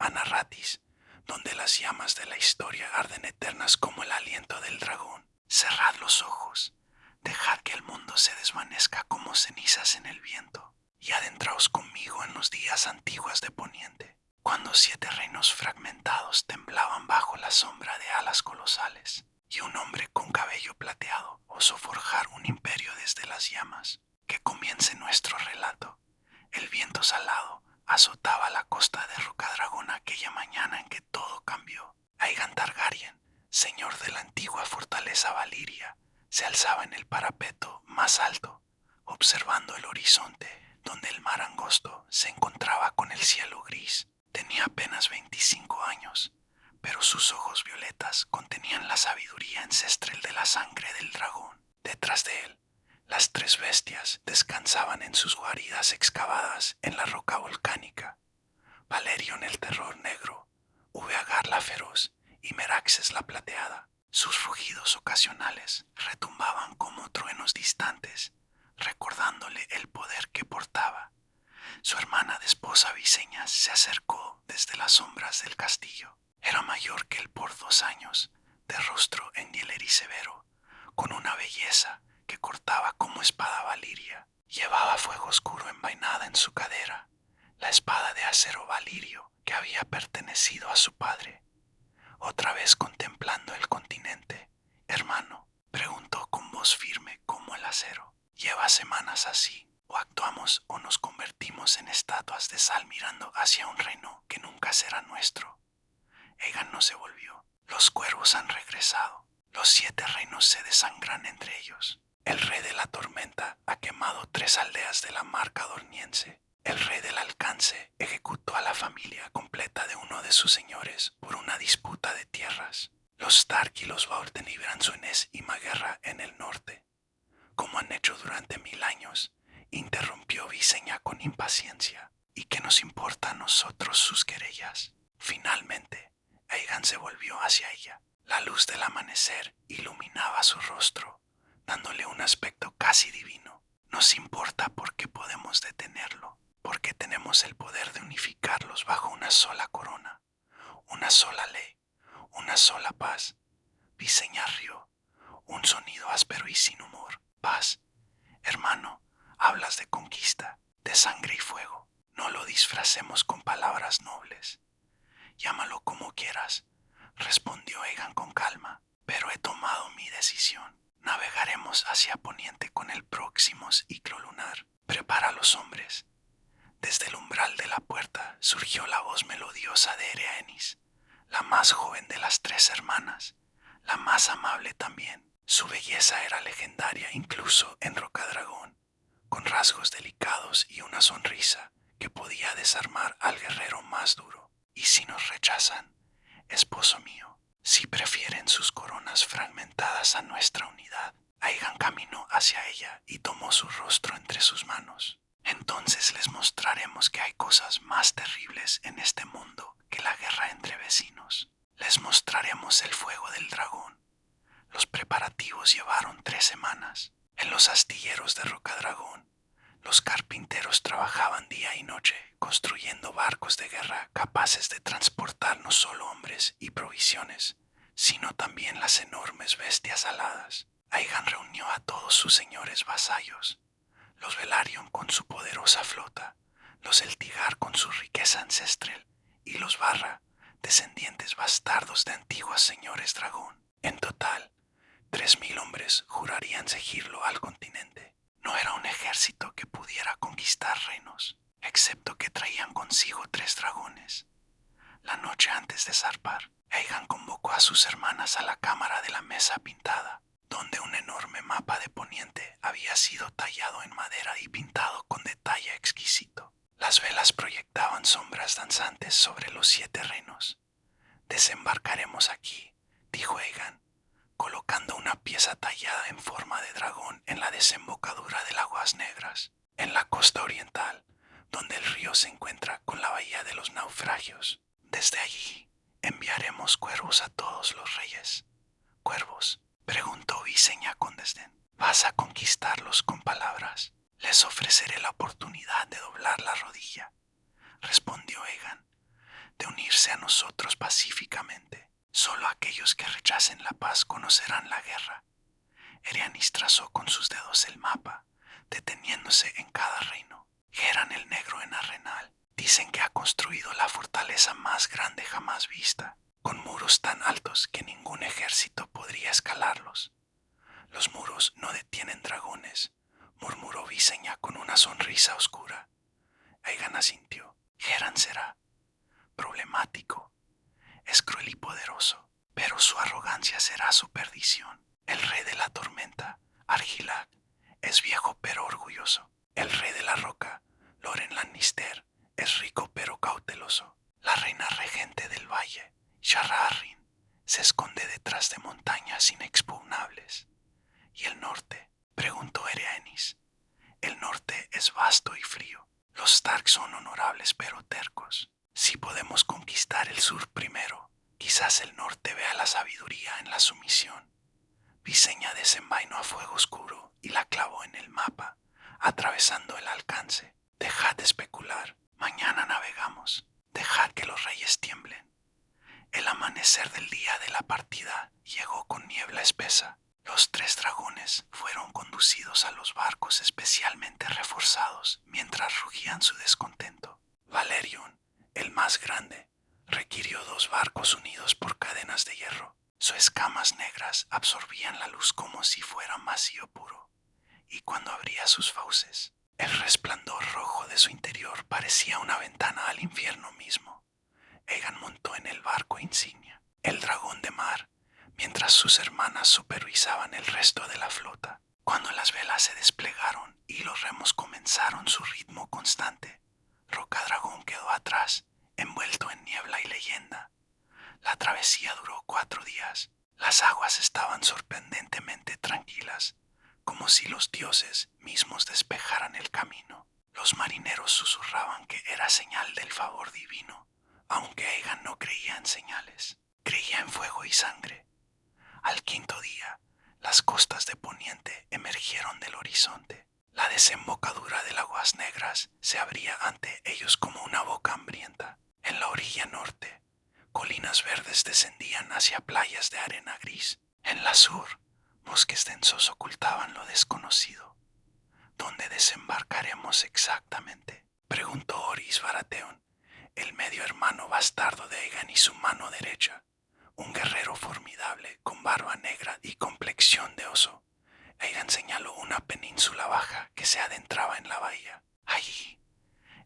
Anarratis, donde las llamas de la historia arden eternas como el aliento del dragón. Cerrad los ojos, dejad que el mundo se desvanezca como cenizas en el viento, y adentraos conmigo en los días antiguos de Poniente, cuando 7 reinos fragmentados temblaban bajo la sombra de alas colosales, y un hombre con cabello plateado osó forjar un imperio desde las llamas. Que comience nuestro relato. El viento salado azotaba la costa de Rocadragón aquella mañana en que todo cambió. Aegon Targaryen, señor de la antigua fortaleza Valiria, se alzaba en el parapeto más alto, observando el horizonte donde el mar angosto se encontraba con el cielo gris. Tenía apenas 25 años, pero sus ojos violetas contenían la sabiduría ancestral de la sangre del dragón. Detrás de él, las 3 bestias descansaban en sus guaridas excavadas en la roca volcánica. Valerion el terror negro, Uveagar la feroz y Meraxes la plateada. Sus rugidos ocasionales retumbaban como truenos distantes, recordándole el poder que portaba. Su hermana de esposa Viseñas se acercó desde las sombras del castillo. Era mayor que él por 2 años, de rostro enhielero y severo, con una belleza que cortaba como espada valiria. Llevaba fuego oscuro envainada en su cadera, la espada de acero valirio que había pertenecido a su padre. Otra vez contemplando el continente, hermano, preguntó con voz firme como el acero. ¿Lleva semanas así? ¿O actuamos o nos convertimos en estatuas de sal mirando hacia un reino que nunca será nuestro? Aegon no se volvió. Los cuervos han regresado. Los 7 reinos se desangran entre ellos. El rey de la tormenta ha quemado 3 aldeas de la marca dorniense. El rey del alcance ejecutó a la familia completa de uno de sus señores por una disputa de tierras. Los Stark y los Bolton libran su enésima guerra en el norte, como han hecho durante 1000 años, interrumpió Viseña con impaciencia. ¿Y qué nos importa a nosotros sus querellas? Finalmente, Aegon se volvió hacia ella. La luz del amanecer iluminaba su rostro, dándole un aspecto casi divino. Nos importa porque podemos detenerlo, porque tenemos el poder de unificarlos bajo una sola corona, una sola ley, una sola paz. Viseña rió, un sonido áspero y sin humor. Paz, hermano, hablas de conquista, de sangre y fuego. No lo disfracemos con palabras nobles. Llámalo como quieras, respondió Aegon con calma, pero he tomado mi decisión. Navegaremos hacia Poniente con el próximo ciclo lunar. Prepara a los hombres. Desde el umbral de la puerta surgió la voz melodiosa de Ereanis, la más joven de las 3 hermanas, la más amable también. Su belleza era legendaria incluso en Rocadragón, con rasgos delicados y una sonrisa que podía desarmar al guerrero más duro. ¿Y si nos rechazan, esposo mío? Si prefieren sus coronas fragmentadas a nuestra unidad. Aegon caminó hacia ella y tomó su rostro entre sus manos. Entonces les mostraremos que hay cosas más terribles en este mundo que la guerra entre vecinos. Les mostraremos el fuego del dragón. Los preparativos llevaron 3 semanas. En los astilleros de Rocadragón, los carpinteros trabajaban día y noche construyendo barcos de guerra capaces de transportar no solo hombres y provisiones, sino también las enormes bestias aladas. Aegon reunió a todos sus señores vasallos, los Velaryon con su poderosa flota, los Eltigar con su riqueza ancestral y los Barra, descendientes bastardos de antiguos señores dragón. En total, 3000 hombres jurarían seguirlo al continente. No era un ejército que pudiera conquistar reinos, excepto que traían consigo 3 dragones. La noche antes de zarpar, Aegon convocó a sus hermanas a la cámara de la mesa pintada, donde un enorme mapa de Poniente había sido tallado en madera y pintado con detalle exquisito. Las velas proyectaban sombras danzantes sobre los 7 reinos. Desembarcaremos aquí, dijo Aegon, colocando una pieza tallada en forma de dragón en la desembocadura del Aguas Negras, en la costa oriental, donde el río se encuentra con la bahía de los naufragios. Desde allí enviaremos cuervos a todos los reyes. ¿Cuervos?, preguntó Viseña con desdén. ¿Vas a conquistarlos con palabras? Les ofreceré la oportunidad de doblar la rodilla, respondió Aegon. de unirse a nosotros pacíficamente. Solo aquellos que rechacen la paz conocerán la guerra. Erianis trazó con sus dedos el mapa, deteniéndose en cada reino. Geran el Negro en Arenal. Dicen que ha construido la fortaleza más grande jamás vista, con muros tan altos que ningún ejército podría escalarlos. Los muros no detienen dragones, murmuró Visenya con una sonrisa oscura. Aegon asintió. Geran será problemático, es cruel y poderoso, pero su arrogancia será su perdición. El rey de la tormenta, Argilac, es viejo pero orgulloso. El rey de la roca, Loren Lannister, es rico pero cauteloso. La reina regente del valle, Shara Arryn, se esconde detrás de montañas inexpugnables. ¿Y el norte?, preguntó Rhaenys. El norte es vasto y frío. Los Stark son honorables pero tercos. Si podemos conquistar el sur primero, quizás el norte vea la sabiduría en la sumisión. Visenya desenvainó a fuego oscuro y la clavó en el mapa, atravesando el alcance. Dejad de especular. Mañana navegamos. Dejad que los reyes tiemblen. El amanecer del día de la partida llegó con niebla espesa. Los 3 dragones fueron conducidos a los barcos especialmente reforzados mientras rugían su descontento. Valerion, el más grande, requirió 2 barcos unidos por cadenas de hierro. Sus escamas negras absorbían la luz como si fuera vacío puro, y cuando abría sus fauces, el resplandor rojo de su interior parecía una ventana al infierno mismo. Aegon montó en el barco insignia, el dragón de mar, mientras sus hermanas supervisaban el resto de la flota. Cuando las velas se desplegaron y los remos comenzaron su ritmo constante, Rocadragón quedó atrás, envuelto en niebla y leyenda. La travesía duró 4 días. Las aguas estaban sorprendentemente tranquilas, como si los dioses mismos despejaran el camino. Los marineros susurraban que era señal del favor divino, aunque Aegon no creía en señales, creía en fuego y sangre. Al 5.º día, las costas de Poniente emergieron del horizonte. La desembocadura de Aguas Negras se abría ante ellos como una boca hambrienta. En la orilla norte, colinas verdes descendían hacia playas de arena gris. En la sur, bosques densos ocultaban lo desconocido. ¿Dónde desembarcaremos exactamente?, preguntó Orys Baratheon, el medio hermano bastardo de Aegon y su mano derecha, un guerrero formidable con barba negra y complexión de oso. Aegon señaló una península baja que se adentraba en la bahía. Allí,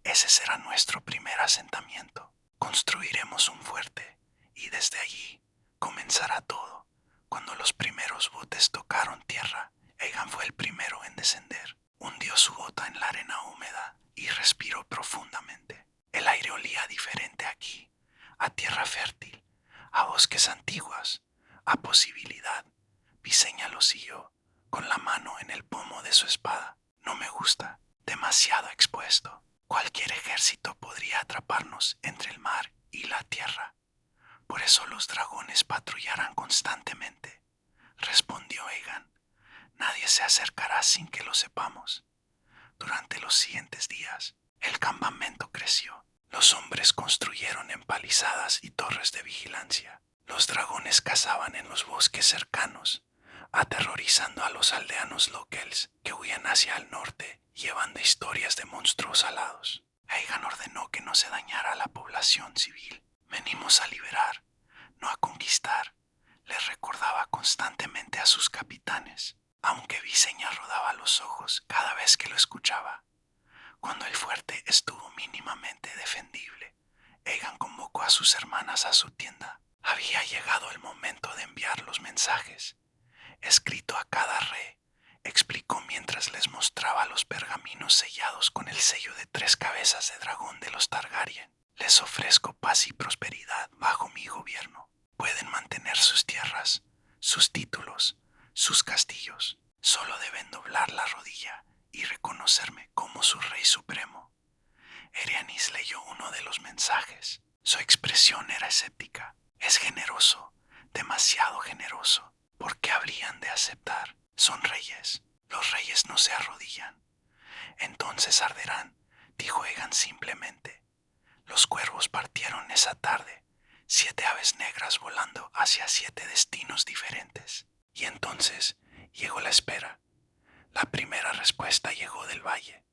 ese será nuestro primer asentamiento. Construiremos un fuerte y desde allí comenzará todo. Cuando los primeros botes tocaron tierra, Aegon fue el primero en descender. Hundió su bota en la arena húmeda y respiró profundamente. El aire olía diferente aquí, a tierra fértil, a bosques antiguas, a posibilidad. Visenya lo siguió, con la mano en el pomo de su espada. No me gusta, demasiado expuesto. Cualquier ejército podría atraparnos entre el mar y la tierra. Por eso los dragones patrullarán constantemente, respondió Aegon. Nadie se acercará sin que lo sepamos. Durante los siguientes días, el campamento creció. Los hombres construyeron empalizadas y torres de vigilancia. Los dragones cazaban en los bosques cercanos, aterrorizando a los aldeanos locals que huían hacia el norte, llevando historias de monstruos alados. Aegon ordenó que no se dañara a la población civil. Venimos a liberar, no a conquistar, les recordaba constantemente a sus capitanes, aunque Visenya rodaba los ojos cada vez que lo escuchaba. Cuando el fuerte estuvo mínimamente defendible, Aegon convocó a sus hermanas a su tienda. Había llegado el momento de enviar los mensajes. Escrito a cada rey, explicó mientras les mostraba los pergaminos sellados con el sello de 3 cabezas de dragón de los Targaryen. Les ofrezco paz y prosperidad bajo mi gobierno. Pueden mantener sus tierras, sus títulos, sus castillos. Solo deben doblar la rodilla y reconocerme como su rey supremo. Rhaenys leyó uno de los mensajes. Su expresión era escéptica. Es generoso, demasiado generoso. ¿Por qué habrían de aceptar? Son reyes. Los reyes no se arrodillan. Entonces arderán, dijo Aegon simplemente. Los cuervos partieron esa tarde, 7 aves negras volando hacia 7 destinos diferentes. Y entonces llegó la espera. La primera respuesta llegó del valle.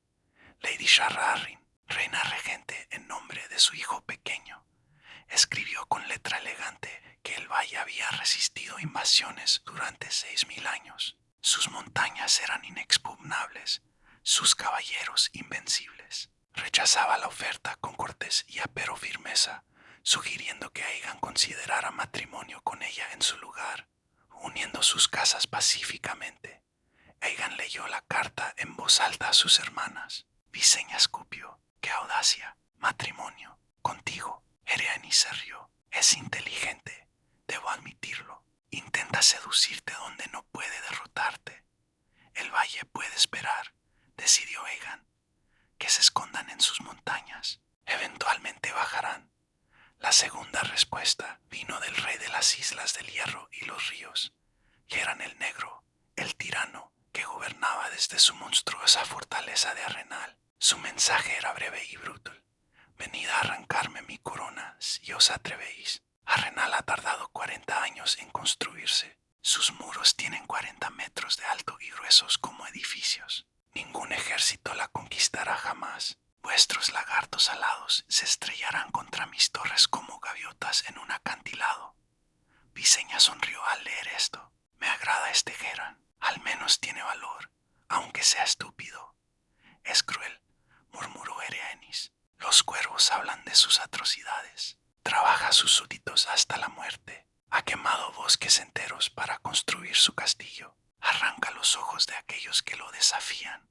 Lady Sharrarin, reina regente en nombre de su hijo pequeño, escribió con letra elegante que el valle había resistido invasiones durante 6000 años. Sus montañas eran inexpugnables, sus caballeros invencibles. Rechazaba la oferta con cortés y apero firmeza, sugiriendo que Aegon considerara matrimonio con ella en su lugar, uniendo sus casas pacíficamente. Aegon leyó la carta en voz alta a sus hermanas. Visenya escupió. ¡Qué audacia! Matrimonio. Contigo. Rhaenys se rió. Es inteligente. Debo admitirlo. Intenta seducirte donde no puede derrotarte. El valle puede esperar, decidió Aegon. Que se escondan en sus montañas. Eventualmente bajarán. La segunda respuesta vino del rey de las Islas del Hierro y los Ríos, que eran el Negro, el tirano que gobernaba desde su monstruosa fortaleza de Arenal. Su mensaje era breve y brutal. Venid a arrancarme mi corona si os atrevéis. Arenal ha tardado 40 años en construirse. Sus muros tienen 40 metros de alto y gruesos como edificios. Ningún ejército la conquistará jamás. Vuestros lagartos alados se estrellarán contra mis torres como gaviotas en un acantilado. Visenya sonrió al leer esto. Me agrada este Geran. Al menos tiene valor, aunque sea estúpido. Es cruel, murmuró Rhaenys. Los cuervos hablan de sus atrocidades. Trabaja a sus súbditos hasta la muerte. Ha quemado bosques enteros para construir su castillo. Arranca los ojos de aquellos que lo desafían.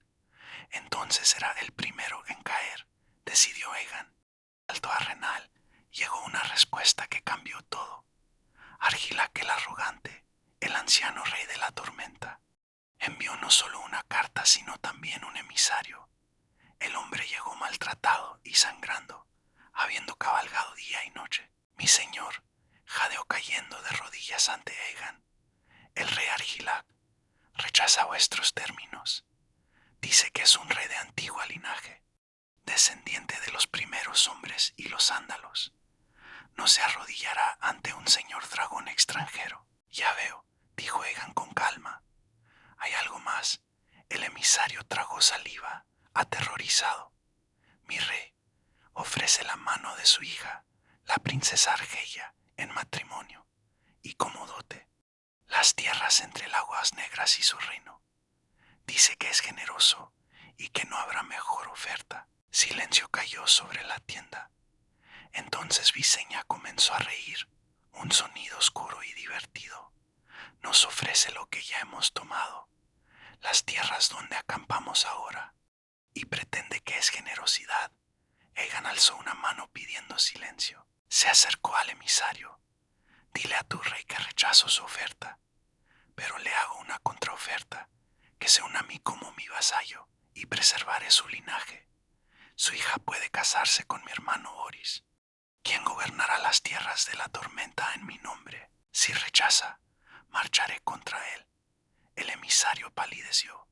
Entonces será el primero en caer, decidió Aegon. Alto a Arenal llegó una respuesta que cambió todo. Argilac el arrogante, el anciano rey de la tormenta, envió no solo una carta sino también un emisario. El hombre llegó maltratado y sangrando, habiendo cabalgado día y noche. Mi señor, jadeó cayendo de rodillas ante Aegon. El rey Argilac rechaza vuestros términos. Dice que es un rey de antigua linaje, descendiente de los primeros hombres y los ándalos. No se arrodillará ante un señor dragón extranjero. Ya veo, dijo Aegon con calma. Hay algo más. El emisario tragó saliva, aterrorizado. Mi rey ofrece la mano de su hija, la princesa Argeia, en matrimonio, y como dote, las tierras entre el aguas negras y su reino. Dice que es generoso y que no habrá mejor oferta. Silencio cayó sobre la tienda. Entonces Visenya comenzó a reír, un sonido oscuro y divertido. Nos ofrece lo que ya hemos tomado, las tierras donde acampamos ahora, y pretende que es generosidad. Aegon alzó una mano pidiendo silencio. Se acercó al emisario. Dile a tu rey que rechazo su oferta, pero le hago una contraoferta, que se una a mí como mi vasallo y preservaré su linaje. Su hija puede casarse con mi hermano Oris, quien gobernará las tierras de la tormenta en mi nombre. Si rechaza, marcharé contra él. El emisario palideció.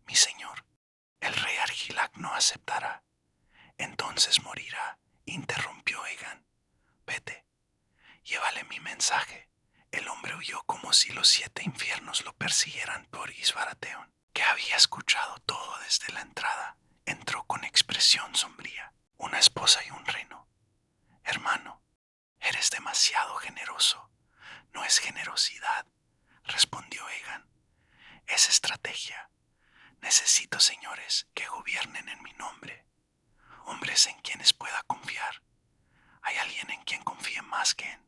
Mi señor, el rey Argilac no aceptará. Entonces morirá, interrumpió Aegon. Vete, llévale mi mensaje. El hombre huyó como si los 7 infiernos lo persiguieran por Isbaratheon, que había escuchado todo desde la entrada. Entró con expresión sombría. Una esposa y un reino. Hermano, eres demasiado generoso. No es generosidad, respondió Aegon. Es estrategia. Necesito señores que gobiernen en mi nombre. Hombres en quienes pueda confiar. ¿Hay alguien en quien confíe más que en?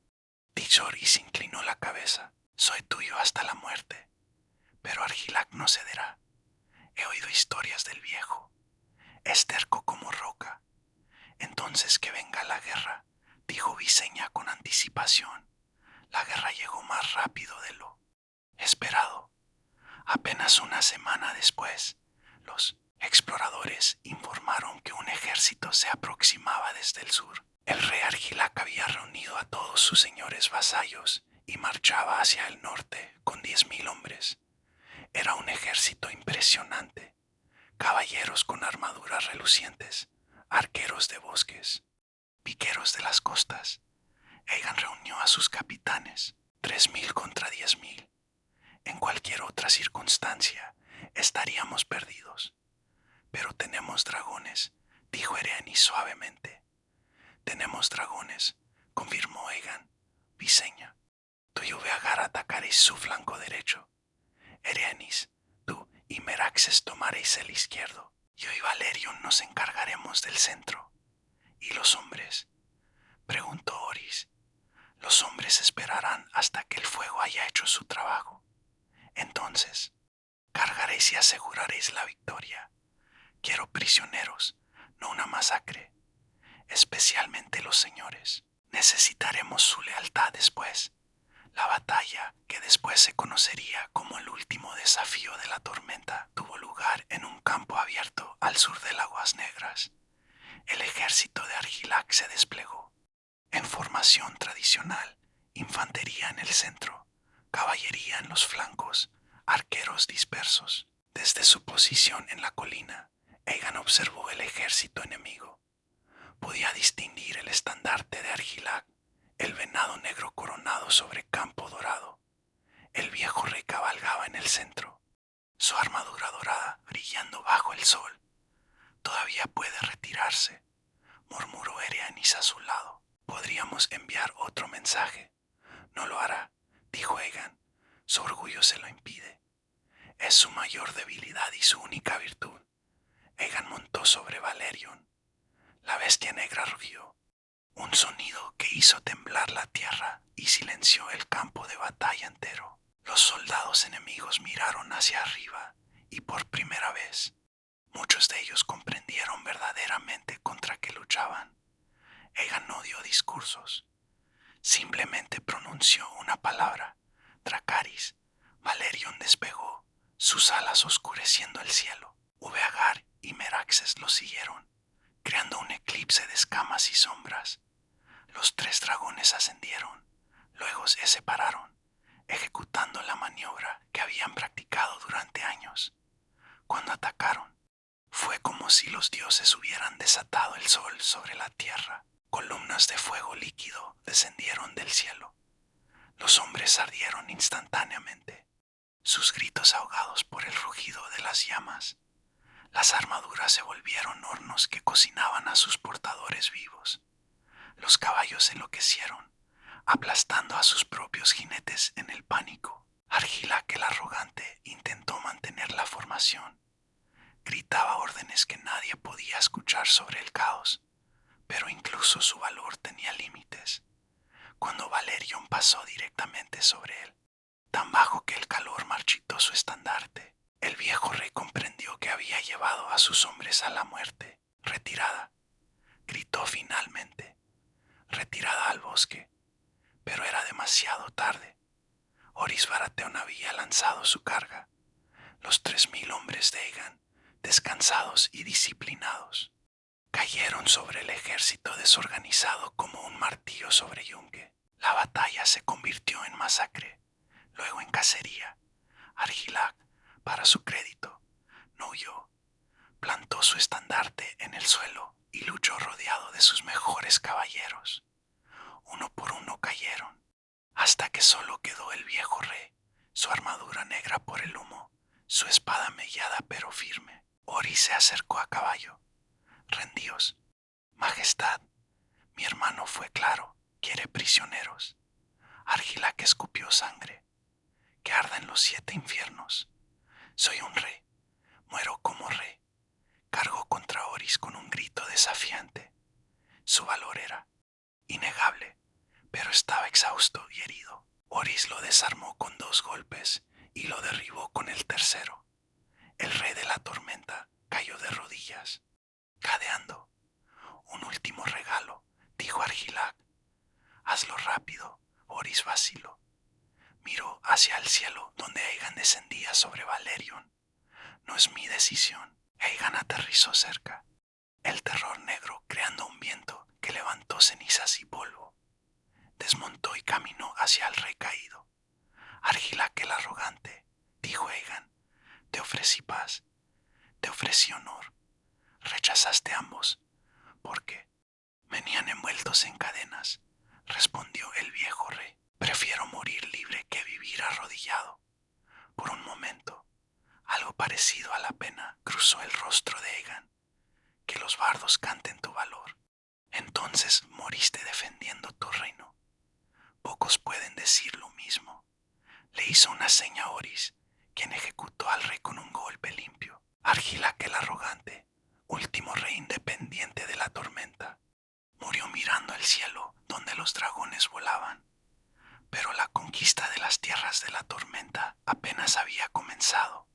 Dijo y se inclinó la cabeza. Soy tuyo hasta la muerte. Pero Argilac no cederá. He oído historias del viejo. Es terco como roca. Entonces que venga la guerra, dijo Visenya con anticipación. La guerra llegó más rápido de lo esperado. Apenas una semana después, los exploradores informaron que un ejército se aproximaba desde el sur. El rey Argilac había reunido a todos sus señores vasallos y marchaba hacia el norte con 10.000 hombres. Era un ejército impresionante. Caballeros con armaduras relucientes, arqueros de bosques, piqueros de las costas. Aegon reunió a sus capitanes, 3.000 contra 10.000. En cualquier otra circunstancia, estaríamos perdidos. Pero tenemos dragones, dijo Ereanis suavemente. Tenemos dragones, confirmó Aegon. Viseña, tú y Uveagar atacaréis su flanco derecho. Ereanis, tú y Meraxes tomaréis el izquierdo. Yo y Valerion nos encargaremos del centro. ¿Y los hombres?, preguntó Orys. Los hombres esperarán hasta que el fuego haya hecho su trabajo. Entonces, cargaréis y aseguraréis la victoria. Quiero prisioneros, no una masacre. Especialmente los señores. Necesitaremos su lealtad después. La batalla, que después se conocería como el último desafío de la tormenta, tuvo lugar en un campo abierto al sur de Aguas Negras. El ejército de Argilac se desplegó. En formación tradicional, infantería en el centro, caballería en los flancos, arqueros dispersos. Desde su posición en la colina, Aegon observó el ejército enemigo. Podía distinguir el estandarte de Argilac, el venado negro coronado sobre campo dorado. El viejo rey cabalgaba en el centro, su armadura dorada brillando bajo el sol. Todavía puede retirarse, murmuró Ereanis a su lado. Podríamos enviar otro mensaje. No lo hará, dijo Aegon. Su orgullo se lo impide. Es su mayor debilidad y su única virtud. Aegon montó sobre Valerion. La bestia negra rugió. Un sonido que hizo temblar la tierra y silenció el campo de batalla entero. Los soldados enemigos miraron hacia arriba y por primera vez, muchos de ellos comprendieron verdaderamente contra qué luchaban. Aegon no dio discursos. Simplemente pronunció una palabra, Dracarys. Valerion despegó, sus alas oscureciendo el cielo. Uveagar y Meraxes lo siguieron, creando un eclipse de escamas y sombras. Los 3 dragones ascendieron, luego se separaron, ejecutando la maniobra que habían practicado durante años. Cuando atacaron, fue como si los dioses hubieran desatado el sol sobre la tierra. Columnas de fuego líquido descendieron del cielo. Los hombres ardieron instantáneamente, sus gritos ahogados por el rugido de las llamas. Las armaduras se volvieron hornos que cocinaban a sus portadores vivos. Los caballos enloquecieron, aplastando a sus propios jinetes en el pánico. Argilac el arrogante intentó mantener la formación. Gritaba órdenes que nadie podía escuchar sobre el caos, pero incluso su valor tenía límites. Cuando Valerion pasó directamente sobre él, tan bajo que el calor marchitó su estandarte, el viejo rey comprendió que había llevado a sus hombres a la muerte. Retirada, gritó finalmente. Retirada al bosque. Pero era demasiado tarde. Orys Baratheon había lanzado su carga. Los 3.000 hombres de Aegon, descansados y disciplinados, cayeron sobre el ejército desorganizado como un martillo sobre yunque. La batalla se convirtió en masacre, luego en cacería. Argilac, para su crédito, no huyó. Plantó su estandarte en el suelo y luchó rodeado de sus mejores caballeros. Uno por uno cayeron, hasta que solo quedó el viejo rey, su armadura negra por el humo, su espada mellada pero firme. Orys se acercó a caballo. Rendíos, Majestad, mi hermano fue claro, quiere prisioneros. Argilac escupió sangre. Que ardan los 7 infiernos. Soy un rey, muero como rey. Cargó contra Orys con un grito desafiante. Su valor era innegable, pero estaba exhausto y herido. Orys lo desarmó con 2 golpes y lo derribó con el tercero. El rey de la tormenta cayó de rodillas, jadeando. Un último regalo, dijo Argilac. Hazlo rápido. Orys vaciló. Miró hacia el cielo donde Aegon descendía sobre Valerion. No es mi decisión. Aegon aterrizó cerca, el terror negro creando un viento que levantó cenizas y polvo. Desmontó y caminó hacia el rey caído. Argilac el arrogante, dijo Aegon, te ofrecí paz, te ofrecí honor. Rechazaste ambos. ¿Por qué? Venían envueltos en cadenas, respondió el viejo rey. Prefiero morir libre que vivir arrodillado. Por un momento, algo parecido a la pena cruzó el rostro de Egan. Que los bardos canten tu valor. Entonces moriste defendiendo tu reino. Pocos pueden decir lo mismo. Le hizo una seña a Oris, quien ejecutó al rey con un golpe limpio. Argilac el arrogante, último rey independiente de la tormenta, murió mirando al cielo donde los dragones volaban. Pero la conquista de las tierras de la tormenta apenas había comenzado.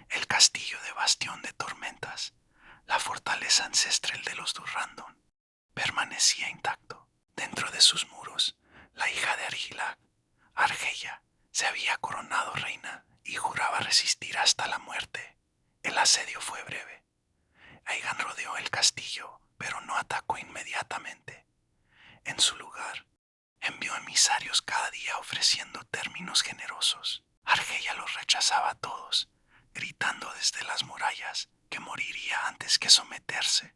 El castillo de Bastión de Tormentas, la fortaleza ancestral de los Durrandon, permanecía intacto. Dentro de sus muros, la hija de Argilac, Argeia, se había coronado reina y juraba resistir hasta la muerte. El asedio fue breve. Aegon rodeó el castillo, pero no atacó inmediatamente. En su lugar, envió emisarios cada día ofreciendo términos generosos. Argeia los rechazaba a todos, gritando desde las murallas que moriría antes que someterse.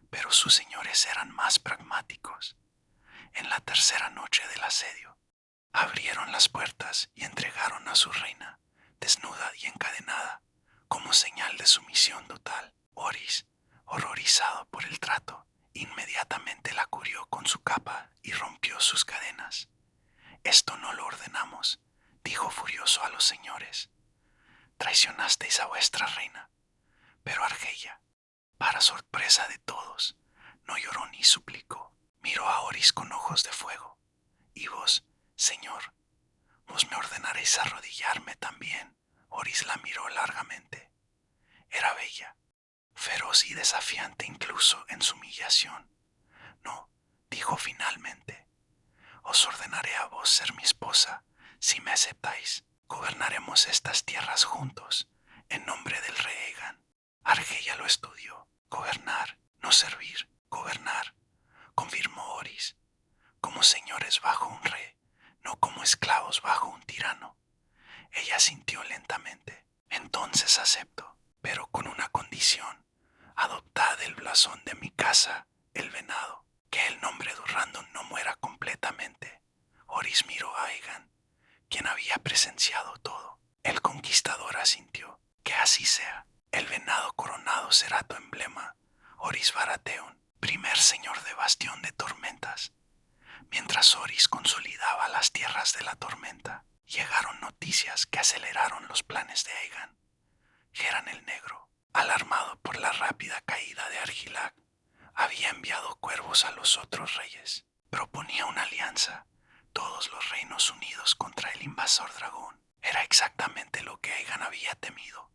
Pero sus señores eran más pragmáticos. En la tercera noche del asedio, abrieron las puertas y entregaron a su reina, desnuda y encadenada, como señal de sumisión total. Oris, horrorizado por el trato, inmediatamente la cubrió con su capa y rompió sus cadenas. «Esto no lo ordenamos», dijo furioso a los señores. «Traicionasteis a vuestra reina». Pero Argeia, para sorpresa de todos, no lloró ni suplicó. Miró a Oris con ojos de fuego. «¿Y vos, señor? ¿Vos me ordenaréis arrodillarme también?» Oris la miró largamente. Era bella, feroz y desafiante incluso en su humillación. «No», dijo finalmente, «os ordenaré a vos ser mi esposa, si me aceptáis. Gobernaremos estas tierras juntos, en nombre del rey Aegon». Argeia lo estudió. «Gobernar, no servir, gobernar», confirmó Oris, «como señores bajo un rey, no como esclavos bajo un tirano». Ella sintió lentamente. «Entonces acepto, pero con una condición. Adoptad el blasón de mi casa, el venado, que el nombre Durrandon no muera completamente». Oris miró a Aegon, quien había presenciado todo. El conquistador asintió. «Que así sea. El venado coronado será tu emblema, Oris Baratheon, primer señor de Bastión de Tormentas». Mientras Oris consolidaba las tierras de la tormenta, llegaron noticias que aceleraron los planes de Aegon. Geran el Negro, alarmado por la rápida caída de Argilac, había enviado cuervos a los otros reyes. Proponía una alianza, todos los reinos unidos contra el invasor dragón. Era exactamente lo que Aegon había temido.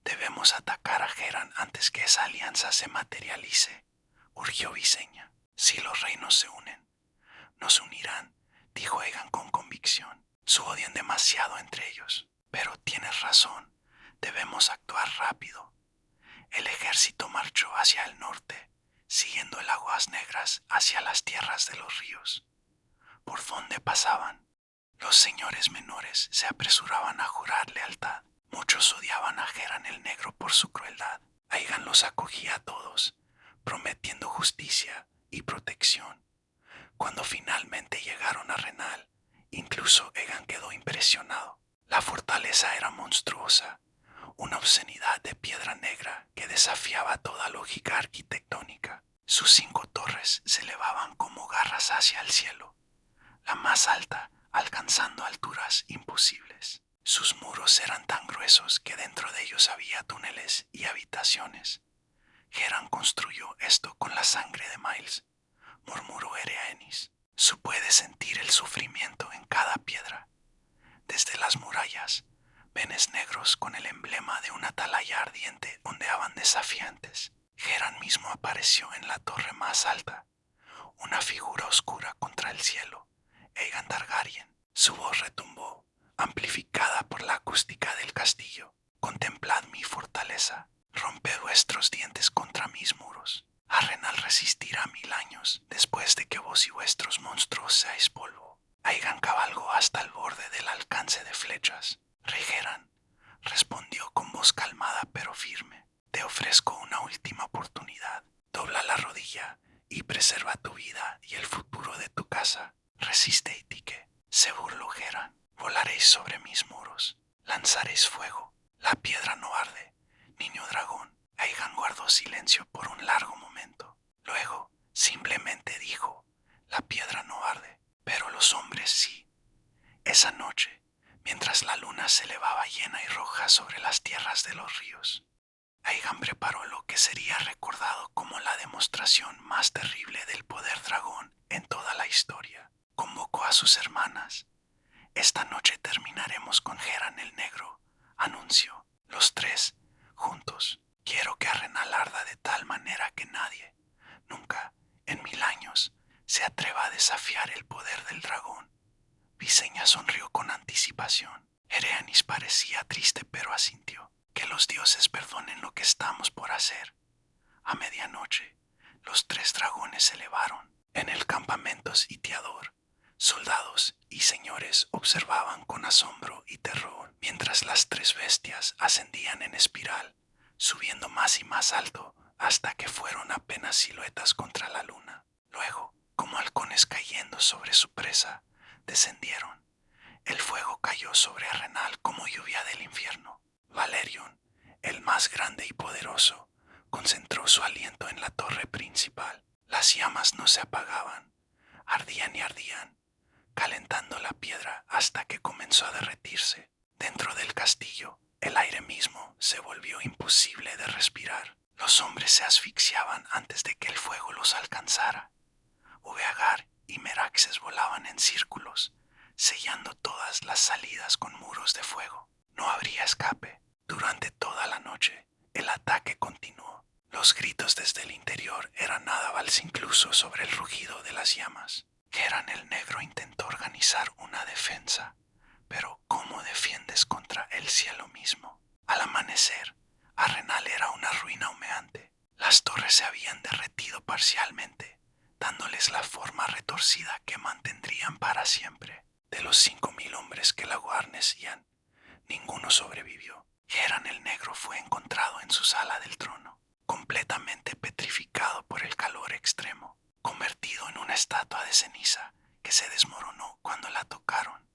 «Debemos atacar a Geran antes que esa alianza se materialice», urgió Visenya. «Si los reinos se unen, nos unirán», dijo Aegon con convicción. «Se odian demasiado entre ellos». «Pero tienes razón, debemos actuar rápido». El ejército marchó hacia el norte, siguiendo el aguas negras hacia las tierras de los ríos. Por donde pasaban, los señores menores se apresuraban a jurar lealtad. Muchos odiaban a Geran el Negro por su crueldad. Aegon los acogía a todos, prometiendo justicia y protección. Cuando finalmente llegaron a Renal, incluso Aegon quedó impresionado. La fortaleza era monstruosa, una obscenidad de piedra negra que desafiaba toda lógica arquitectónica. Sus 5 torres se elevaban como garras hacia el cielo, la más alta alcanzando alturas imposibles. Sus muros eran tan gruesos que dentro de ellos había túneles y habitaciones. Geran construyó esto con la sangre de Miles, murmuró Ereaenis. «Su puede sentir el sufrimiento en cada piedra». Desde las murallas, venes negros con el emblema de una atalaya ardiente ondeaban desafiantes. Geran mismo apareció en la torre más alta, una figura oscura contra el cielo, Aegon Targaryen. Su voz retumbó, amplificada por la acústica del castillo. «Contemplad mi fortaleza, romped vuestros dientes contra mis muros. Arrenal resistirá 1000 años después de que vos y vuestros monstruos seáis polvo». Aegon cabalgó hasta el borde del alcance de flechas. «Rey Geran», respondió con voz calmada pero firme, «te ofrezco una última oportunidad. Dobla la rodilla y preserva tu vida y el futuro de tu casa. Resiste, Itique, se burló Geran. Volaréis sobre mis muros, lanzaréis fuego, la piedra no arde. Niño dragón, Aegon guardó silencio por un largo momento. Luego, simplemente dijo, la piedra no arde, pero los hombres sí. Esa noche, mientras la luna se elevaba llena y roja sobre las tierras de los ríos, Aegon preparó lo que sería recordado como la demostración más terrible del poder dragón en toda la historia. Convocó a sus hermanas. Esta noche terminaremos con Geran el Negro, anunció. Los tres, juntos. Quiero que Arenal arda de tal manera que nadie, nunca, en 1000 años, se atreva a desafiar el poder del dragón. Visenya sonrió con anticipación. Ereanis parecía triste pero asintió. Que los dioses perdonen lo que estamos por hacer. A medianoche, los 3 dragones se elevaron. En el campamento sitiador, soldados y señores observaban con asombro y terror mientras las 3 bestias ascendían en espiral, subiendo más y más alto hasta que fueron apenas siluetas contra la luna. Luego, como halcones cayendo sobre su presa, descendieron. El fuego cayó sobre Arenal como lluvia del infierno. Valerion, el más grande y poderoso, concentró su aliento en la torre principal. Las llamas no se apagaban, ardían y ardían, calentando la piedra hasta que comenzó a derretirse. Dentro del castillo, el aire mismo se volvió imposible de respirar. Los hombres se asfixiaban antes de que el fuego los alcanzara. Uveagar y Meraxes volaban en círculos, sellando todas las salidas con muros de fuego. No habría escape. Durante toda la noche, el ataque continuó. Los gritos desde el interior eran nádables incluso sobre el rugido de las llamas. Geran el Negro intentó organizar una defensa, pero ¿cómo defiendes contra el cielo mismo? Al amanecer, Arenal era una ruina humeante. Las torres se habían derretido parcialmente, dándoles la forma retorcida que mantendrían para siempre. De los 5000 hombres que la guarnecían, ninguno sobrevivió. Geran el Negro fue encontrado en su sala del trono, completamente petrificado por el calor extremo, convertido en una estatua de ceniza que se desmoronó cuando la tocaron.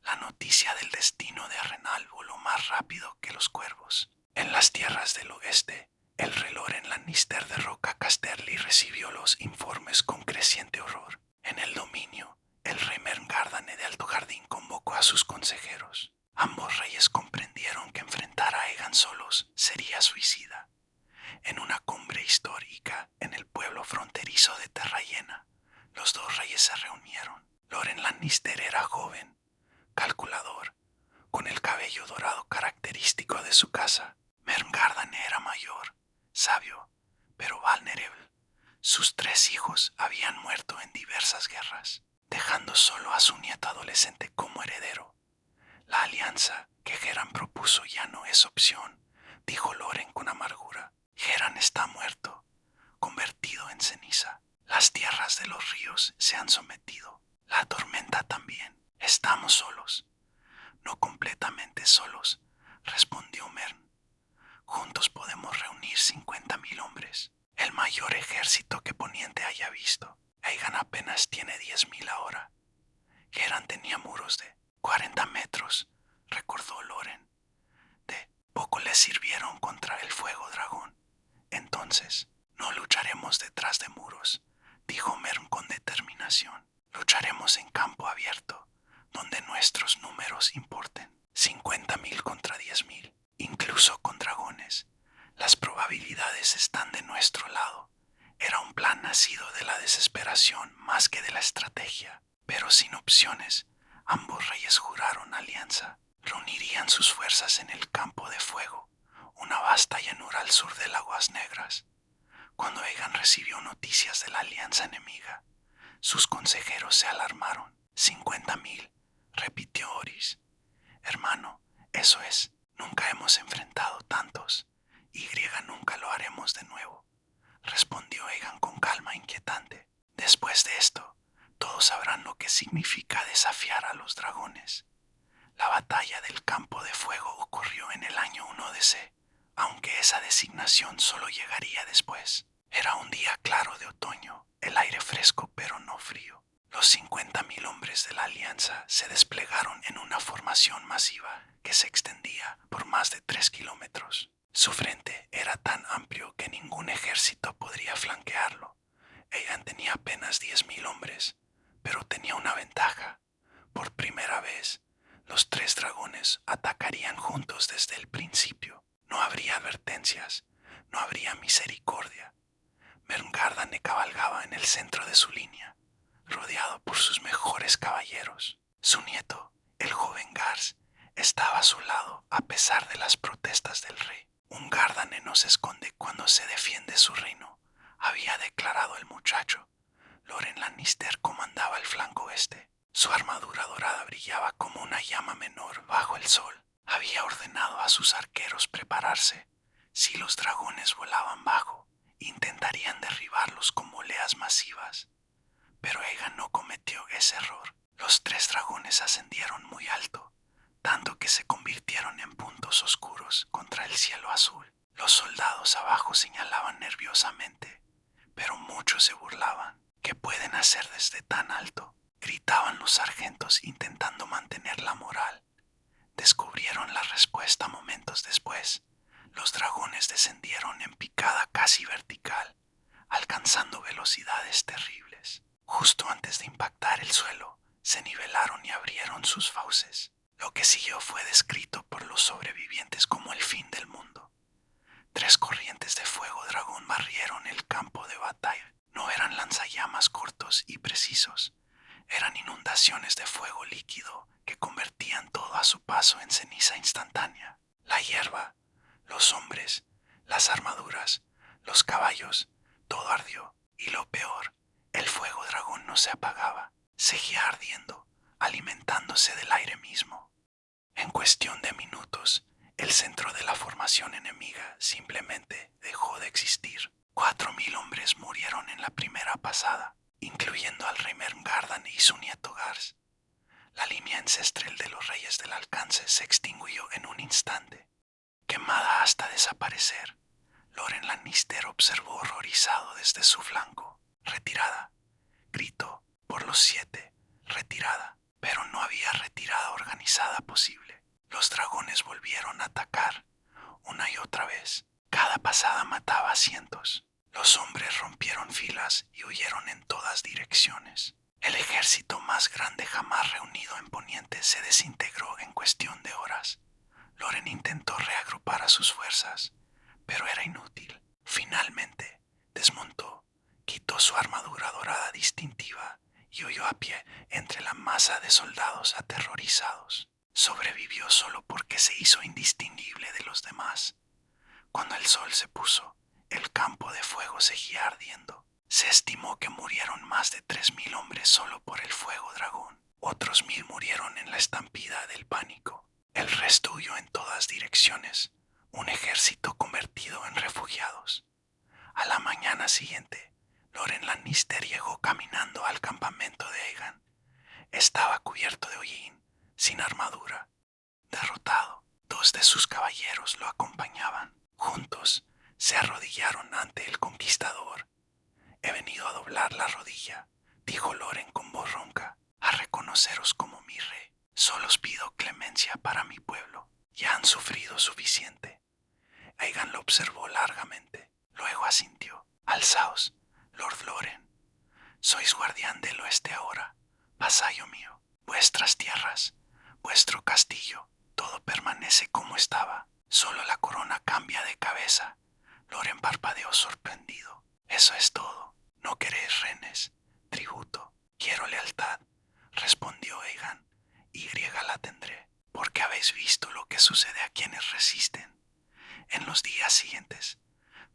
La noticia del destino de Arenal voló más rápido que los cuervos. En las tierras del oeste, el reloj en Lannister de Roca Casterly recibió los informes con creciente horror. En el dominio, el rey Merngardane de Alto Jardín convocó a sus consejeros. Ambos reyes comprendieron que enfrentar a Aegon solos sería suicida. En una cumbre histórica en el pueblo fronterizo de Terrayena, los 2 reyes se reunieron. Loren Lannister era joven, calculador, con el cabello dorado característico de su casa. Merngardane era mayor, sabio, pero vulnerable. Sus 3 hijos habían muerto en diversas guerras, dejando solo a su nieto adolescente como heredero. La alianza que Geran propuso ya no es opción, dijo Loren con amargura. Geran está muerto, convertido en ceniza. Las tierras de los ríos se han sometido. La tormenta también. Estamos solos. No completamente solos, respondió Mern. Juntos podemos reunir 50.000 hombres, el mayor ejército que Poniente haya visto. Aegon apenas tiene 10.000 ahora. Geran tenía muros de 40 metros, recordó Loren. De poco les sirvieron contra el fuego dragón. Entonces, no lucharemos detrás de muros, dijo Mern con determinación. Lucharemos en campo abierto, donde nuestros números importen. 50.000 contra 10.000, incluso con dragones. Las probabilidades están de nuestro lado. Era un plan nacido de la desesperación más que de la estrategia, pero sin opciones. Ambos reyes juraron alianza. Reunirían sus fuerzas en el campo de fuego, una vasta llanura al sur de Aguas Negras. Cuando Aegon recibió noticias de la alianza enemiga, sus consejeros se alarmaron. 50.000, repitió Oris. Hermano, eso es, nunca hemos enfrentado tantos, y nunca lo haremos de nuevo, respondió Aegon con calma inquietante. Después de esto, todos sabrán lo que significa desafiar a los dragones. La batalla del campo de fuego ocurrió en el año 1 DC, aunque esa designación solo llegaría después. Era un día claro de otoño, el aire fresco pero no frío. Los 50.000 hombres de la Alianza se desplegaron en una formación masiva que se extendía por más de 3 kilómetros. Su frente era tan amplio que ningún ejército podría flanquearlo. Ella tenía apenas 10.000 hombres, pero tenía una ventaja. Por primera vez, los tres dragones atacarían juntos desde el principio. No habría advertencias, no habría misericordia. Merngardan cabalgaba en el centro de su línea, rodeado por sus mejores caballeros. Su nieto, el joven Gars, estaba a su lado a pesar de las protestas del rey. Un Gardane no se esconde cuando se defiende su reino, había declarado el muchacho. Loren Lannister comandaba el flanco este. Su armadura dorada brillaba como una llama menor bajo el sol. Había ordenado a sus arqueros prepararse. Si los dragones volaban bajo, intentarían derribarlos con moleas masivas. Pero Aegon no cometió ese error. Los tres dragones ascendieron muy alto, tanto que se convirtieron en puntos oscuros contra el cielo azul. Los soldados abajo señalaban nerviosamente, pero muchos se burlaban. ¿Qué pueden hacer desde tan alto?, gritaban los sargentos intentando mantener la moral. Descubrieron la respuesta momentos después. Los dragones descendieron en picada casi vertical, alcanzando velocidades terribles. Justo antes de impactar el suelo, se nivelaron y abrieron sus fauces. Lo que siguió fue descrito por los sobrevivientes como el fin del mundo. 3 corrientes de fuego dragón barrieron el campo de batalla. No eran lanzallamas cortos y precisos, eran inundaciones de fuego líquido que convertían todo a su paso en ceniza instantánea. La hierba, los hombres, las armaduras, los caballos, todo ardió. Y lo peor, el fuego dragón no se apagaba, seguía ardiendo, alimentándose del aire mismo. En cuestión de minutos, el centro de la formación enemiga simplemente dejó de existir. 4.000 hombres murieron en la primera pasada, incluyendo al rey Merngardan y su nieto Gars. La línea ancestral de los reyes del alcance se extinguió en un instante, quemada hasta desaparecer. Loren Lannister observó horrorizado desde su flanco. Retirada, gritó por los 7, retirada. Pero no había retirada organizada posible. Los dragones volvieron a atacar, una y otra vez. Cada pasada mataba a cientos. Los hombres rompieron filas y huyeron en todas direcciones. El ejército más grande jamás reunido en Poniente se desintegró en cuestión de horas. Loren intentó reagrupar a sus fuerzas, pero era inútil. Finalmente, desmontó, quitó su armadura dorada distintiva y huyó a pie entre la masa de soldados aterrorizados. Sobrevivió solo porque se hizo indistinguible de los demás. Cuando el sol se puso, el campo de fuego seguía ardiendo. Se estimó que murieron más de 3.000 hombres solo por el fuego dragón. Otros 1.000 murieron en la estampida del pánico. El resto huyó en todas direcciones, un ejército convertido en refugiados. A la mañana siguiente, Loren Lannister llegó caminando al campamento de Aegon. Estaba cubierto de hollín, sin armadura, derrotado. 2 de sus caballeros lo acompañaban. Juntos se arrodillaron ante el conquistador. He venido a doblar la rodilla, dijo Loren con voz ronca, a reconoceros como mi rey. Solo os pido clemencia para mi pueblo. Ya han sufrido suficiente. Aegon lo observó largamente. Luego asintió. Alzaos, Lord Loren. Sois guardián del oeste ahora, vasallo mío. Vuestras tierras, vuestro castillo, todo permanece como estaba. Solo la corona cambia de cabeza. Loren parpadeó sorprendido. Eso es todo. No queréis renes, tributo. Quiero lealtad, respondió Aegon. Y la tendré, porque habéis visto lo que sucede a quienes resisten. En los días siguientes,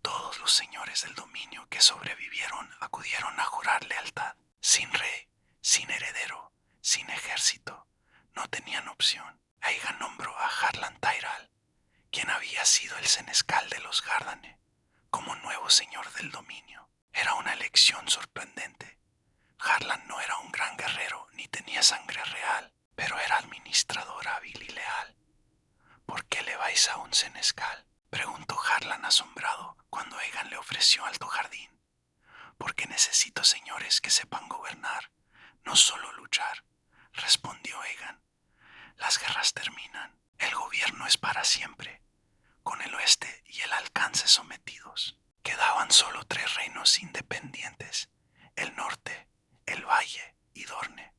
todos los señores del dominio que sobrevivieron acudieron a jurar lealtad. Sin rey, sin heredero, sin ejército, no tenían opción. Aegon nombró a Harlan Tyrell, quien había sido el senescal de los Gardane, como nuevo señor del dominio. Era una elección sorprendente. Harlan no era un gran guerrero ni tenía sangre real, pero era administrador hábil y leal. ¿Por qué le vais a un senescal?, preguntó Harlan asombrado cuando Aegon le ofreció Alto Jardín. después para siempre, con el oeste y el alcance sometidos. Quedaban solo 3 reinos independientes: el norte, el valle y Dorne.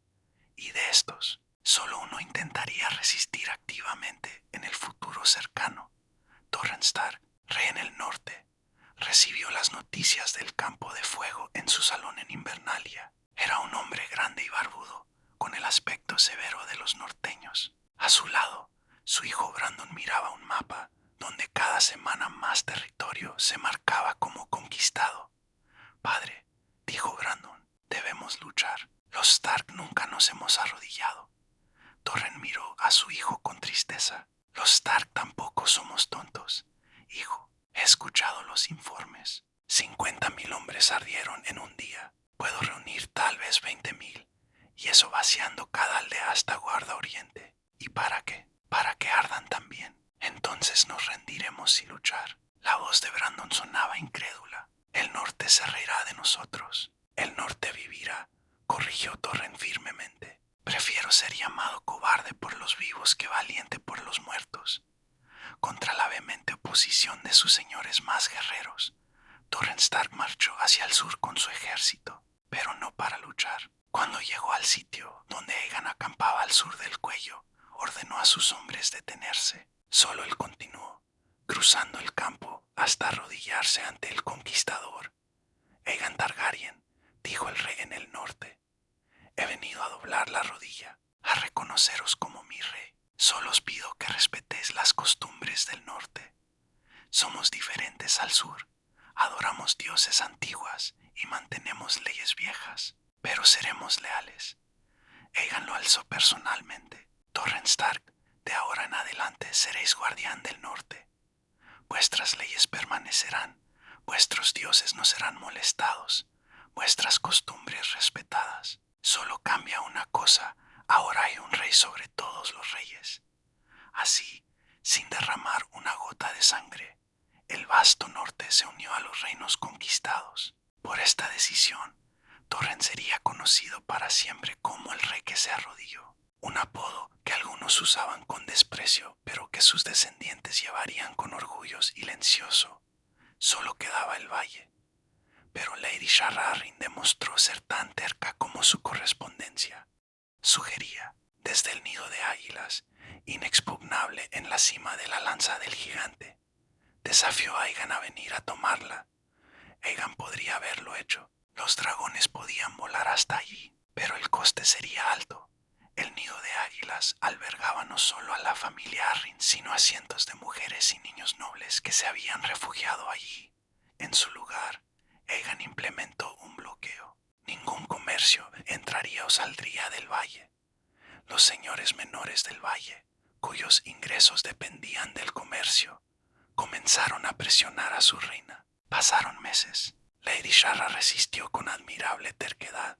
Y de estos, solo uno intentaría resistir activamente en el futuro cercano. Torrhen Stark, rey en el norte, recibió las noticias del campo de fuego en su salón en Invernalia. Era un hombre grande y barbudo, con el aspecto severo de los norteños. A su lado, su hijo Brandon miraba un mapa donde cada semana más territorio se marcaba como conquistado. Padre, dijo Brandon, debemos luchar. Los Stark nunca nos hemos arrodillado. Torrhen miró a su hijo con tristeza. Los Stark tampoco somos tontos. Hijo, he escuchado los informes. 50.000 hombres ardieron en un día. Puedo reunir tal vez 20.000. Y eso vaciando cada aldea hasta Guarda Oriente. ¿Y para qué? Para que ardan también. Entonces nos rendiremos sin luchar. La voz de Brandon sonaba incrédula. El norte se reirá de nosotros. El norte vivirá, corrigió Torrhen firmemente. Prefiero ser llamado cobarde por los vivos que valiente por los muertos. Contra la vehemente oposición de sus señores más guerreros, Torrhen Stark marchó hacia el sur con su ejército, pero no para luchar. Cuando llegó al sitio donde Aegon acampaba al sur del cuello, ordenó a sus hombres detenerse. Solo él continuó, cruzando el campo hasta arrodillarse ante el conquistador. Aegon Targaryen, dijo el rey en el norte, he venido a doblar la rodilla, a reconoceros como mi rey. Solo os pido que respetéis las costumbres del norte. Somos diferentes al sur, adoramos dioses antiguas y mantenemos leyes viejas, pero seremos leales. Aegon lo alzó personalmente. Torrhen Stark, de ahora en adelante seréis guardián del norte. Vuestras leyes permanecerán, vuestros dioses no serán molestados, vuestras costumbres respetadas. Solo cambia una cosa, ahora hay un rey sobre todos los reyes. Así, sin derramar una gota de sangre, el vasto norte se unió a los reinos conquistados. Por esta decisión, Torrhen sería conocido para siempre como el rey que se arrodilló, un apodo que algunos usaban con desprecio, pero que sus descendientes llevarían con orgullo silencioso. Solo quedaba el valle. Pero Lady Shara Arryn demostró ser tan terca como su correspondencia. Sugería, desde el nido de águilas, inexpugnable en la cima de la lanza del gigante. Desafió a Aegon a venir a tomarla. Aegon podría haberlo hecho. Los dragones podían volar hasta allí, pero el coste sería alto. El nido de águilas albergaba no solo a la familia Arryn, sino a cientos de mujeres y niños nobles que se habían refugiado allí. En su lugar, Aegon implementó un bloqueo. Ningún comercio entraría o saldría del valle. Los señores menores del valle, cuyos ingresos dependían del comercio, comenzaron a presionar a su reina. Pasaron meses. Lady Shara resistió con admirable terquedad,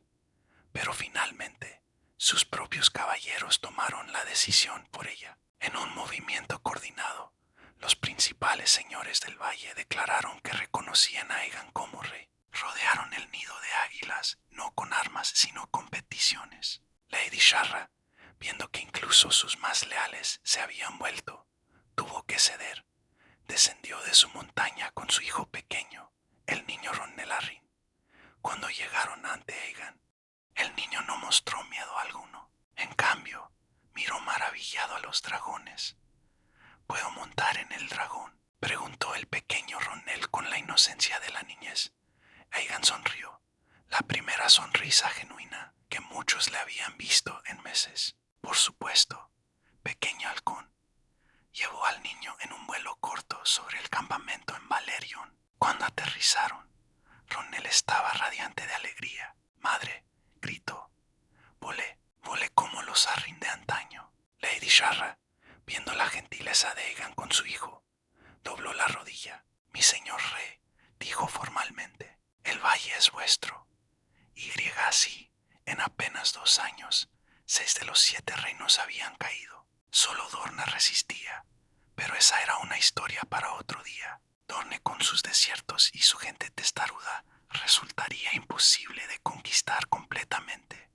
pero finalmente sus propios caballeros tomaron la decisión por ella. En un movimiento coordinado, los principales señores del valle declararon que reconocían a Aegon como rey. Rodearon el nido de águilas, no con armas, sino con peticiones. Lady Shara, viendo que incluso sus más leales se habían vuelto, tuvo que ceder. Descendió de su montaña con su hijo pequeño, el niño Ronnell Arryn. Cuando llegaron ante Aegon, el niño no mostró miedo alguno. En cambio, miró maravillado a los dragones. ¿Puedo montar en el dragón?, preguntó el pequeño Ronnell con la inocencia de la niñez. Aegon sonrió, la primera sonrisa genuina que muchos le habían visto en meses. Por supuesto, pequeño halcón. Llevó al niño en un vuelo corto sobre el campamento en Valerion. Cuando aterrizaron, Ronnell estaba radiante de alegría. Madre, gritó, volé como los Arryn de antaño. Lady Shara, viendo la gentileza de Aegon con su hijo, dobló la rodilla. Mi señor rey, dijo formalmente, el valle es vuestro. Y así, en apenas 2 años, 6 de los 7 reinos habían caído. Solo Dorne resistía, pero esa era una historia para otro día. Dorne con sus desiertos y su gente testaruda resultaría imposible de conquistar completamente.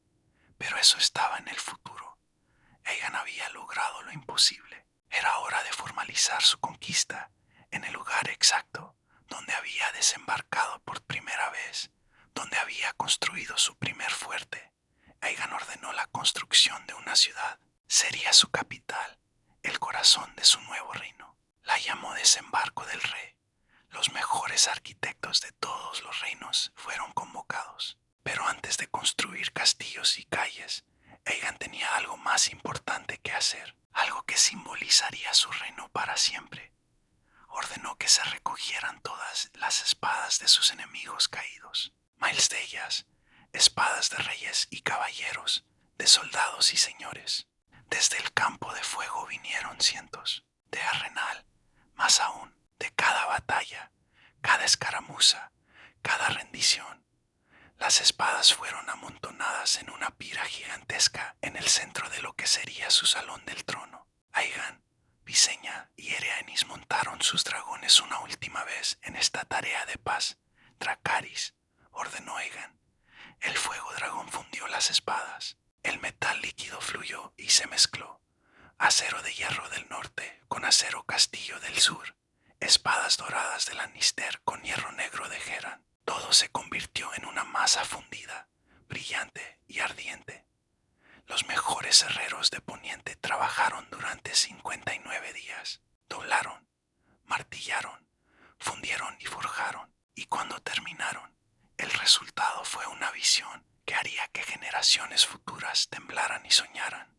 Pero eso estaba en el futuro. Aegon había logrado lo imposible. Era hora de formalizar su conquista en el lugar exacto donde había desembarcado por primera vez, donde había construido su primer fuerte. Aegon ordenó la construcción de una ciudad. Sería su capital, el corazón de su nuevo reino. La llamó Desembarco del Rey. Los mejores arquitectos de todos los reinos fueron convocados. Pero antes de construir castillos y calles, Aegon tenía algo más importante que hacer, algo que simbolizaría su reino para siempre. Ordenó que se recogieran todas las espadas de sus enemigos caídos, miles de ellas, espadas de reyes y caballeros, de soldados y señores. Desde el campo de fuego vinieron cientos, de Arenal, más aún, de cada batalla, cada escaramuza, cada rendición. Las espadas fueron amontonadas en una pira gigantesca en el centro de lo que sería su salón del trono. Aegon, Visenya y Ereanis montaron sus dragones una última vez en esta tarea de paz. Dracarys, ordenó Aegon. El fuego dragón fundió las espadas. El metal líquido fluyó y se mezcló. Acero de hierro del norte con acero castillo del sur. Espadas doradas de Lannister con hierro negro de Heran. Todo se convirtió en una masa fundida, brillante y ardiente. Los mejores herreros de Poniente trabajaron durante 59 días. Doblaron, martillaron, fundieron y forjaron. Y cuando terminaron, el resultado fue una visión que haría que generaciones futuras temblaran y soñaran.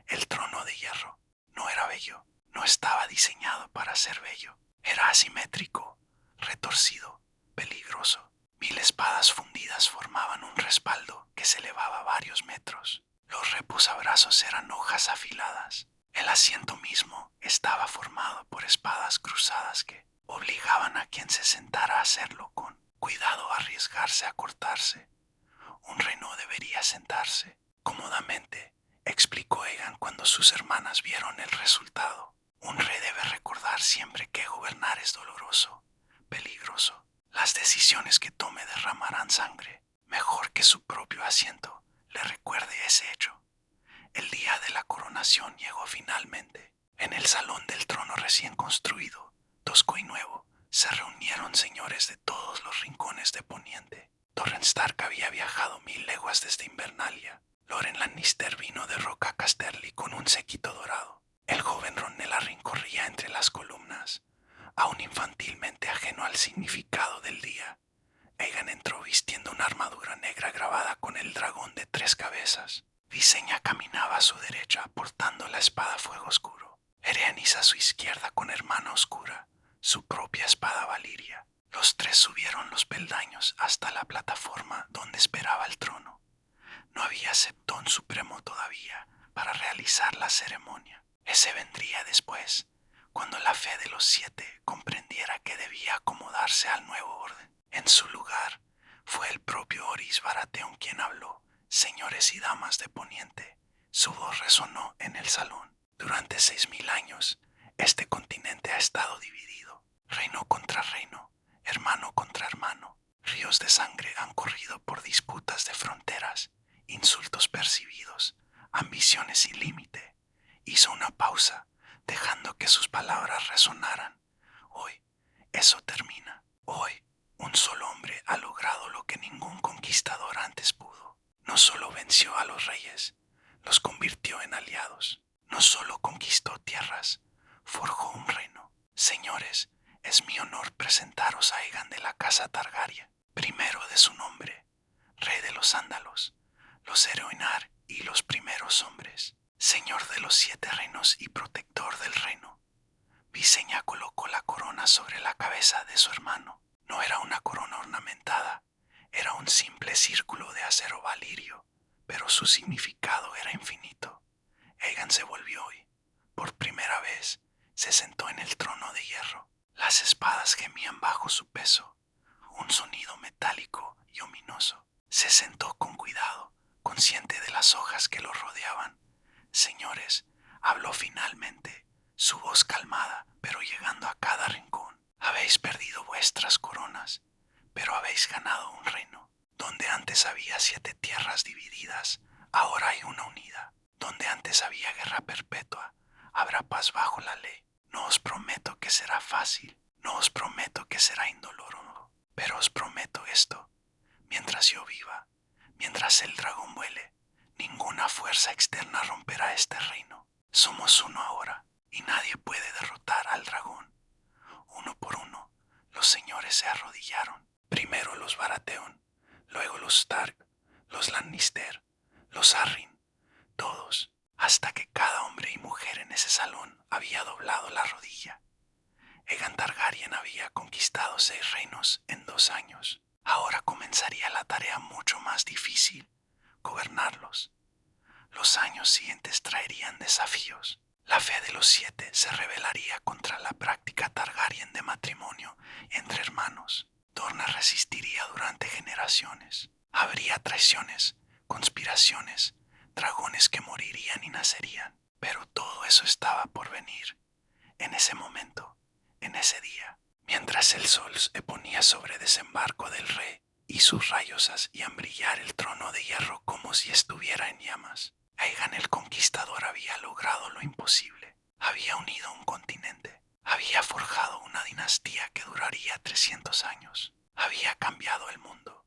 El trono de hierro no era bello, no estaba diseñado para ser bello. Era asimétrico, retorcido, peligroso. 1000 espadas fundidas formaban un respaldo que se elevaba varios metros. Los reposabrazos eran hojas afiladas. El asiento mismo estaba formado por espadas cruzadas que obligaban a quien se sentara a hacerlo con cuidado a arriesgarse a cortarse. Un rey no debería sentarse cómodamente, explicó Aegon cuando sus hermanas vieron el resultado. Un rey debe recordar siempre que gobernar es doloroso, peligroso. Las decisiones que tome derramarán sangre. Mejor que su propio asiento le recuerde ese hecho. El día de la coronación llegó finalmente. En el salón del trono recién construido, tosco y nuevo, se reunieron señores de todos los rincones de Poniente. Torrhen Stark había viajado 1000 leguas desde Invernalia. Loren Lannister vino de Roca Casterly con un séquito dorado. El joven Ronel Arryn corría entre las columnas, aún infantilmente ajeno al significado del día. Aegon entró vistiendo una armadura negra grabada con el dragón de 3 cabezas. Visenya caminaba a su derecha portando la espada fuego oscuro. Ereanis a su izquierda con hermana oscura, su propia espada Valiria. Los tres subieron los peldaños hasta la plataforma donde esperaba el trono. No había septón supremo todavía para realizar la ceremonia. Ese vendría después, cuando la fe de los 7 comprendiera que debía acomodarse al nuevo orden. En su lugar, fue el propio Orys Baratheon quien habló. Señores y damas de Poniente, su voz resonó en el salón. Durante 6000 años, este continente ha estado dividido. Reino contra reino, hermano contra hermano. Ríos de sangre han corrido por disputas de fronteras, insultos percibidos, ambiciones sin límite. Hizo una pausa, dejando que sus palabras resonaran. Hoy, eso termina. Hoy, un solo hombre ha logrado lo que ningún conquistador antes pudo. No solo venció a los reyes, los convirtió en aliados. No solo conquistó tierras, forjó un reino. Señores, es mi honor presentaros a Aegon de la casa Targaryen, primero de su nombre, rey de los Ándalos, los Eoinar y los primeros hombres, señor de los 7 reinos y protector del reino. Visenya colocó la corona sobre la cabeza de su hermano. No era una corona ornamentada, era un simple círculo de acero valirio, pero su significado era infinito. Aegon se volvió y, por primera vez, se sentó en el trono de hierro. Las espadas gemían bajo su peso, un sonido metálico y ominoso. Se sentó con cuidado, consciente de las hojas que lo rodeaban. Señores, habló finalmente, su voz calmada, pero llegando a cada rincón. Habéis perdido vuestras coronas, pero habéis ganado un reino. Donde antes había 7 tierras divididas, ahora hay una unida. Donde antes había guerra perpetua, Habrá paz bajo la ley. No os prometo que será fácil, no os prometo que será indoloro, pero os prometo esto: mientras yo viva, mientras el dragón vuele, ninguna fuerza externa romperá este reino. Somos uno ahora, y nadie puede derrotar al dragón. Uno por uno, los señores se arrodillaron. Primero los Baratheon, luego los Stark, los Lannister, los Arryn, todos, hasta que cada hombre y mujer en ese salón había doblado la rodilla. Aegon Targaryen había conquistado 6 reinos en 2 años. Ahora comenzaría la tarea mucho más difícil: gobernarlos. Los años siguientes traerían desafíos. La fe de los 7 se rebelaría contra la práctica Targaryen de matrimonio entre hermanos. Dorne resistiría durante generaciones. Habría traiciones, conspiraciones, dragones que morirían y nacerían. Pero todo eso estaba por venir. En ese momento, en ese día, mientras el sol se ponía sobre desembarco del rey y sus rayos hacían brillar el trono de hierro como si estuviera en llamas, Aegon el Conquistador había logrado lo imposible. Había unido un continente. Había forjado una dinastía que duraría 300 años. Había cambiado el mundo.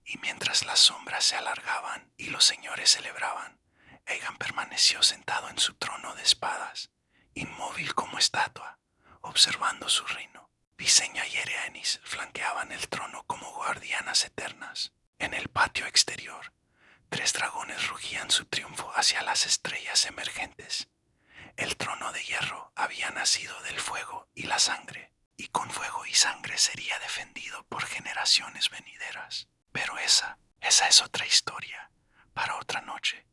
Y mientras las sombras se alargaban y los señores celebraban, Aegon permaneció sentado en su trono de espadas, inmóvil como estatua, observando su reino. Visenya y Rhaenys flanqueaban el trono como guardianas eternas. En el patio exterior, 3 dragones rugían su triunfo hacia las estrellas emergentes. El trono de hierro había nacido del fuego y la sangre, y con fuego y sangre sería defendido por generaciones venideras. Pero esa es otra historia, para otra noche.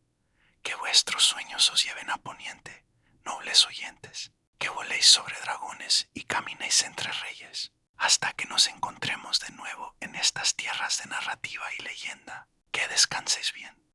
Que vuestros sueños os lleven a Poniente, nobles oyentes, que voléis sobre dragones y caminéis entre reyes, hasta que nos encontremos de nuevo en estas tierras de narrativa y leyenda. Que descanséis bien.